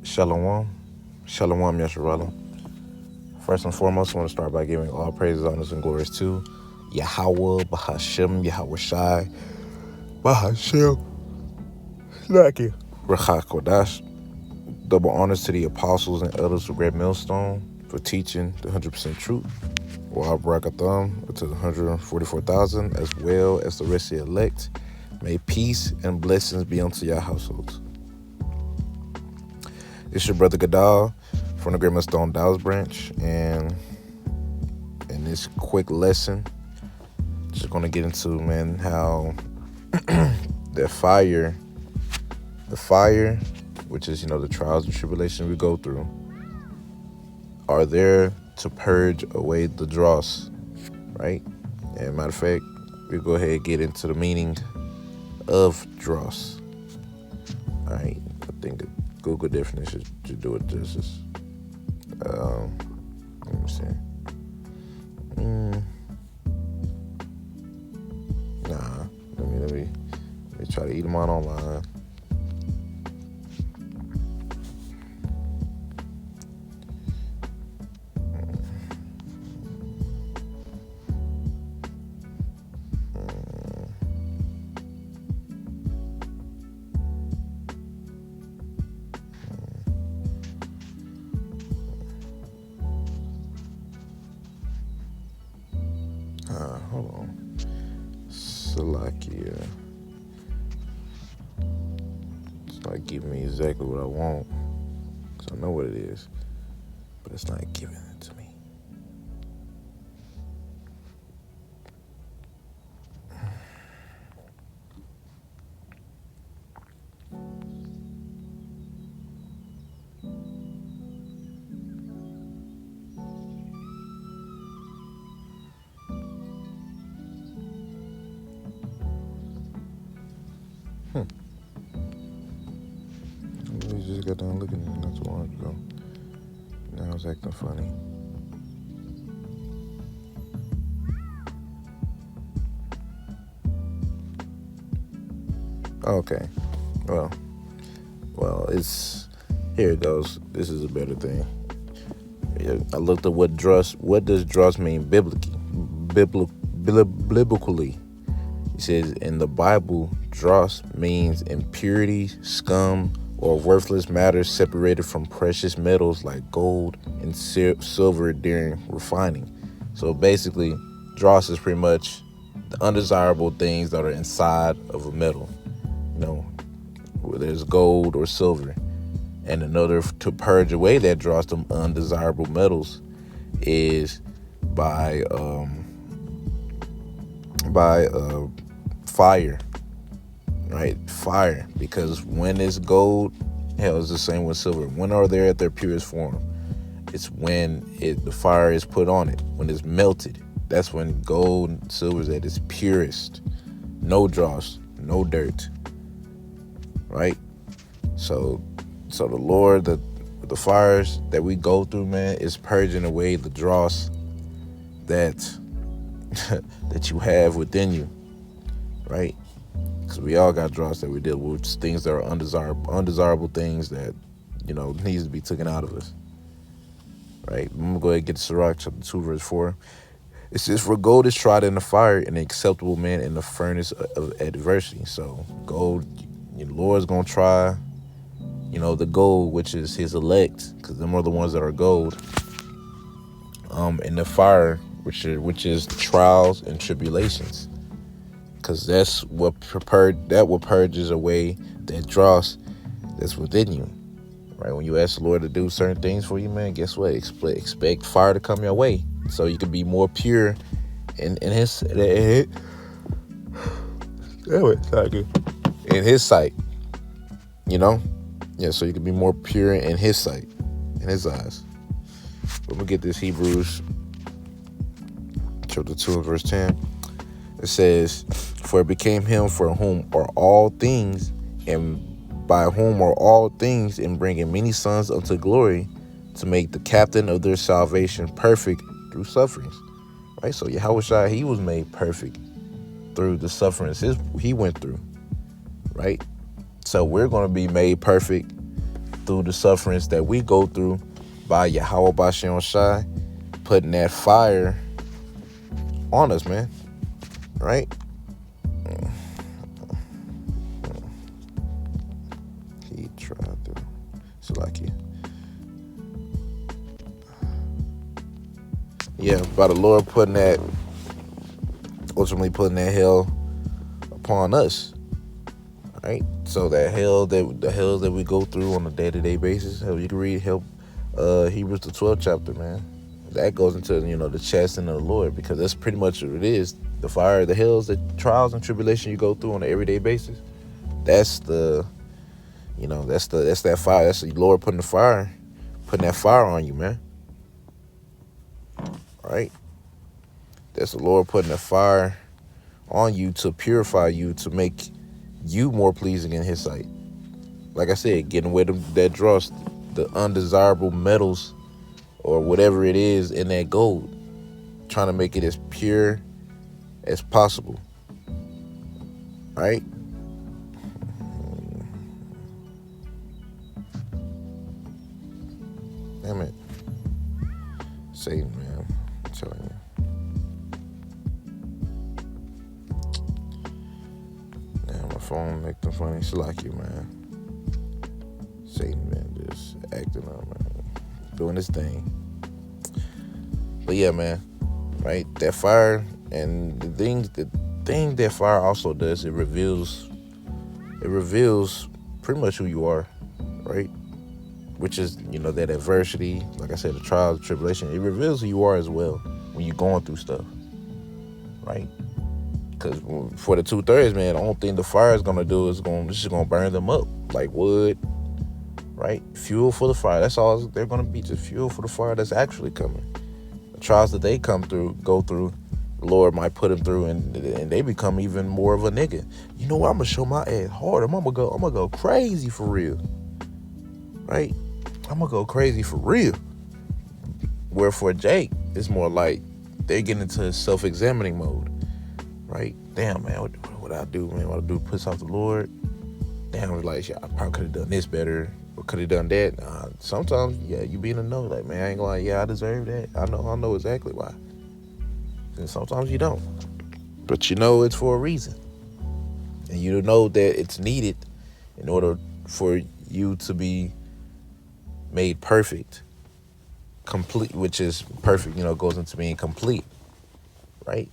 Shalom. Shalom, Yasharala. First and foremost, I want to start by giving all praises, honors, and glories to Yahweh, Bahashem, Yahweh Shai, Bahashem, Naki, Rachak Kodash. Double honors to the apostles and elders of Great Millstone for teaching the 100% truth. Wa Barakatham to the 144,000, as well as the rest of the elect. May peace and blessings be unto your households. It's your brother Gadal from the Great Millstone Dallas branch, and in this quick lesson, just going to get into, man, how the fire, which is, the trials and tribulations we go through, are there to purge away the dross, right? And matter of fact, we go ahead and get into the meaning of dross. All right, I think the Google definition should do it justice. Let me see. Nah, let me try to eat them out online. Hold on. Salakia. It's not giving me exactly what I want, because I know what it is, but it's not giving it to me. We just got done looking at it not too long ago. Now it's acting funny. Okay. Well, here it goes. This is a better thing. I looked at what does dross mean biblically. It says in the Bible, dross means impurity, scum, or worthless matter separated from precious metals like gold and silver during refining. So basically, dross is pretty much the undesirable things that are inside of a metal, whether it's gold or silver. And in order to purge away that dross, them undesirable metals, is by fire. Right? Fire. Because when it's gold, hell, it's the same with silver. When are they at their purest form? It's when the fire is put on it. When it's melted. That's when gold and silver is at its purest. No dross, no dirt. Right? So the Lord, the fires that we go through, man, is purging away the dross that that you have within you. Right? Because we all got dross that we deal with, things that are undesirable things that, needs to be taken out of us. Right? I'm going to go ahead and get to Sirach chapter 2, verse 4. It says, for gold is tried in the fire, and an acceptable man in the furnace of adversity. So gold, the Lord's going to try, the gold, which is his elect, because them are the ones that are gold, in the fire, which is trials and tribulations. Because that's what purges away that dross that's within you, right? When you ask the Lord to do certain things for you, man, guess what? Expect fire to come your way, so you can be more pure in His sight. So you can be more pure in His sight, in His eyes. Let me get this Hebrews chapter 2 and verse 10. It says, for it became him for whom are all things, and by whom are all things, in bringing many sons unto glory, to make the captain of their salvation perfect through sufferings. Right? So Yahushua, he was made perfect through the sufferings he went through. Right? So we're going to be made perfect through the sufferings that we go through by Yahweh Bashem Shai, putting that fire on us, man. Right? He tried to. It's like it. Yeah, by the Lord ultimately putting that hell upon us. Right? So the hells that we go through on a day-to-day basis, you can read Hebrews the 12th chapter, man. That goes into, the chastening of the Lord, because that's pretty much what it is. The fire, the hells, the trials and tribulation you go through on an everyday basis. That's that's that fire. That's the Lord putting that fire on you, man. Right? That's the Lord putting the fire on you to purify you, to make you more pleasing in His sight. Like I said, getting rid of that dross, the undesirable metals or whatever it is in that gold, trying to make it as pure as possible. Right? Damn it. Satan, man. I'm telling you. Damn, my phone acting funny. It's like you, man. Satan, man, just acting up, man. Doing his thing. But yeah, man. Right? That fire, and the thing that fire also does, it reveals pretty much who you are, right? Which is, that adversity, like I said, the trials, the tribulation, it reveals who you are as well when you're going through stuff, right? Because for the 2/3, man, the only thing the fire is going to do is it's just going to burn them up like wood, right? Fuel for the fire. That's all they're going to be, just fuel for the fire that's actually coming. The trials that they go through, the Lord might put them through, and they become even more of a nigga. You know what? I'm going to show my ass hard. I'm going to go crazy for real, right? I'm going to go crazy for real. Where for Jake, it's more like they get into self-examining mode, right? Damn, man, what I do, man? What I do piss off the Lord? Damn, it's like, I probably could have done this better, or could have done that. Sometimes, yeah, you be in the know, like, man, I ain't gonna lie, yeah, I deserve that. I know exactly why. And sometimes you don't. But it's for a reason. And you know that it's needed in order for you to be made perfect, complete, which is perfect, goes into being complete, right?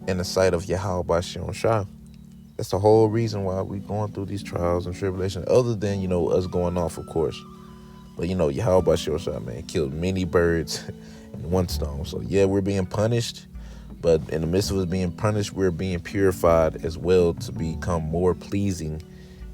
In the sight of Yahweh Bashem Shai. That's the whole reason why we going through these trials and tribulations, other than, us going off, of course. But, Yahweh Bashem Shai, man, killed many birds in one stone. So, yeah, we're being punished, but in the midst of us being punished, we're being purified as well to become more pleasing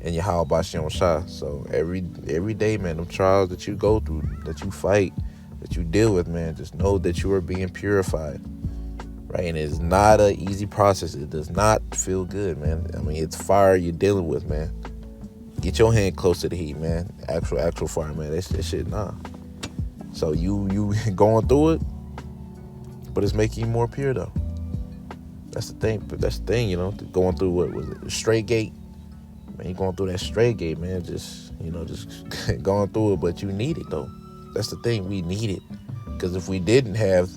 in Yahweh Bashem Shai. So every day, man, them trials that you go through, that you fight, that you deal with, man, just know that you are being purified, right? And it's not an easy process. It does not feel good, man. I mean, it's fire you're dealing with, man. Get your hand close to the heat, man. Actual fire, man. That shit, nah. So you going through it, but it's making you more pure, though. That's the thing. But that's the thing, going through, what was it, the straight gate? Man, you going through that straight gate, man, just going through it, but you need it, though. That's the thing, we need it. Because if we didn't have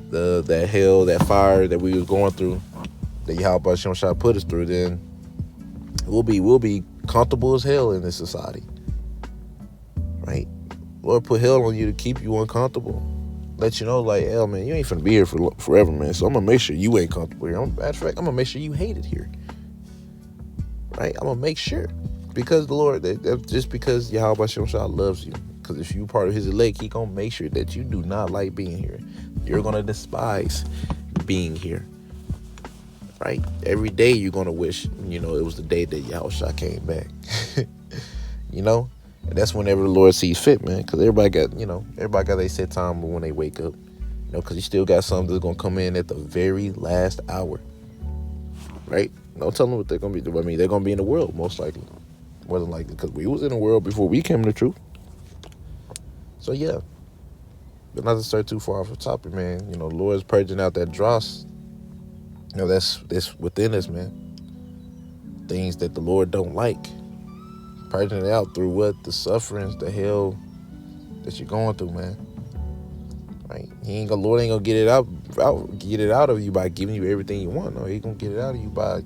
that hell, that fire that we was going through, that Yahweh Bashem Shai put us through, then we'll be comfortable as hell in this society, right? Lord put hell on you to keep you uncomfortable. Let you know, like, hell, man, you ain't finna be here for forever, man. So I'm gonna make sure you ain't comfortable here. Matter of fact, I'm gonna make sure you hate it here. Right? I'm gonna make sure, because the Lord, just because Yahweh Bashem Shai loves you, because if you part of His elect, He gonna make sure that you do not like being here. You're gonna despise being here. Right? Every day you're gonna wish, it was the day that Yahweh Shai came back. And that's whenever the Lord sees fit, man. Because everybody got their set time when they wake up. Because you still got some that's gonna come in at the very last hour. Right? No telling what they're going to be. I mean, they're going to be in the world, most likely. More than likely, because we was in the world before we came to the truth. So, yeah. But not to start too far off the topic, man. The Lord's purging out that dross. That's within us, man. Things that the Lord don't like. Purging it out through what? The sufferings, the hell that you're going through, man. Right? Lord ain't gonna get it out of you by giving you everything you want. No, he gonna get it out of you by,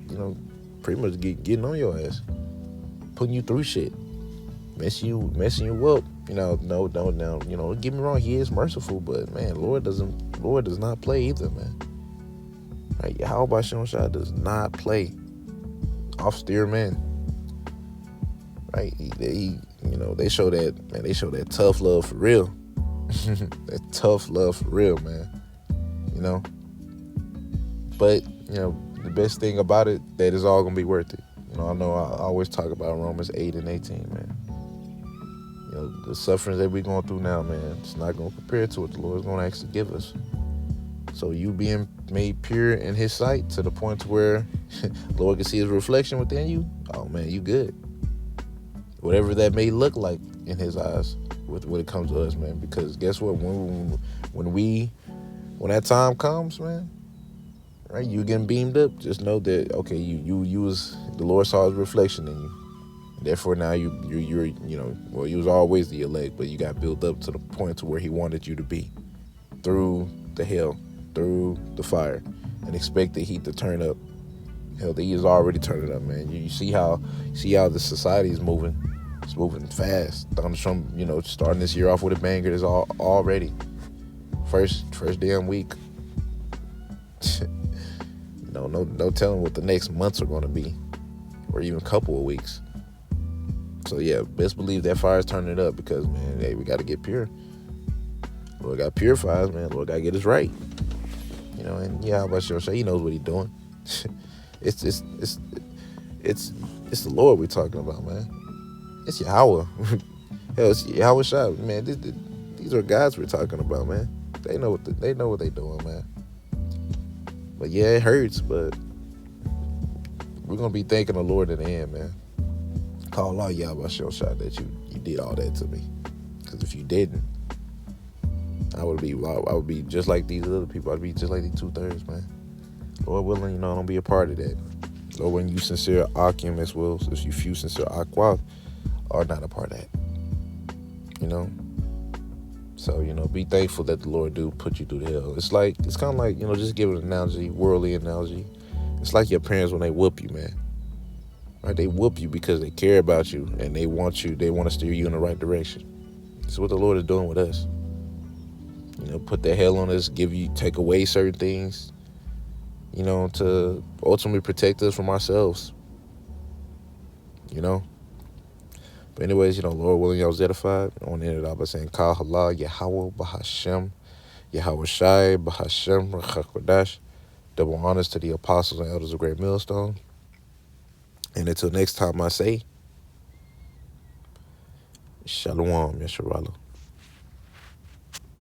pretty much getting on your ass, putting you through shit, messing you up. No, don't get me wrong, he is merciful, but man, Lord does not play either, man. Right? Yahweh Shem Shah does not play. Austere man. Right? They show that, man, they show that tough love for real. That tough love for real, man. But the best thing about it, that it's all gonna be worth it. I know I always talk about Romans 8 and 18, man. The sufferings that we're going through now, man, it's not gonna compare to what the Lord's gonna actually give us. So you being made pure in his sight to the point to where the Lord can see his reflection within you, oh man, you good. Whatever that may look like in his eyes when it comes to us, man. Because guess what? When that time comes, man, right, you getting beamed up, just know that, okay, you was, the Lord saw his reflection in you. Therefore now you're you was always the elect, but you got built up to the point to where he wanted you to be through the hell, through the fire, and expect the heat to turn up. Hell, the heat is already turning up, man. You see how the society is moving. It's moving fast. Donald Trump, starting this year off with a banger is already first damn week. No telling what the next months are going to be, or even a couple of weeks. So yeah, best believe that fire is turning it up, because man, hey, we got to get pure. Lord got to purify us, man. Lord got to get us right. And yeah, how about you? He knows what he's doing. It's the Lord we're talking about, man. It's Yahweh. Hell, it's Yahweh Shah, man. These are guys we're talking about, man. They know what they're doing, man. But yeah, it hurts, but we're gonna be thanking the Lord in the end, man. Call out Yahweh Shah that you did all that to me. Because if you didn't, I would be just like these other people. I'd be just like these 2/3, man. Lord willing, don't be a part of that. Or when you sincere Akim as well, so if you few sincere Aqua are not a part of that. So, be thankful that the Lord do put you through the hell. It's kind of like, just give an analogy, worldly analogy. It's like your parents when they whoop you, man. Right? They whoop you because they care about you and they want to steer you in the right direction. That's what the Lord is doing with us. Put the hell on us, take away certain things, to ultimately protect us from ourselves. But anyways, Lord willing, y'all was edified. I want to end it out by saying, Kal Halal, Yahweh, Bahashem, Yahweh Shai, Bahashem, Rachakodash. Double honors to the apostles and elders of Great Millstone. And until next time I say, Shalom, Yesharala.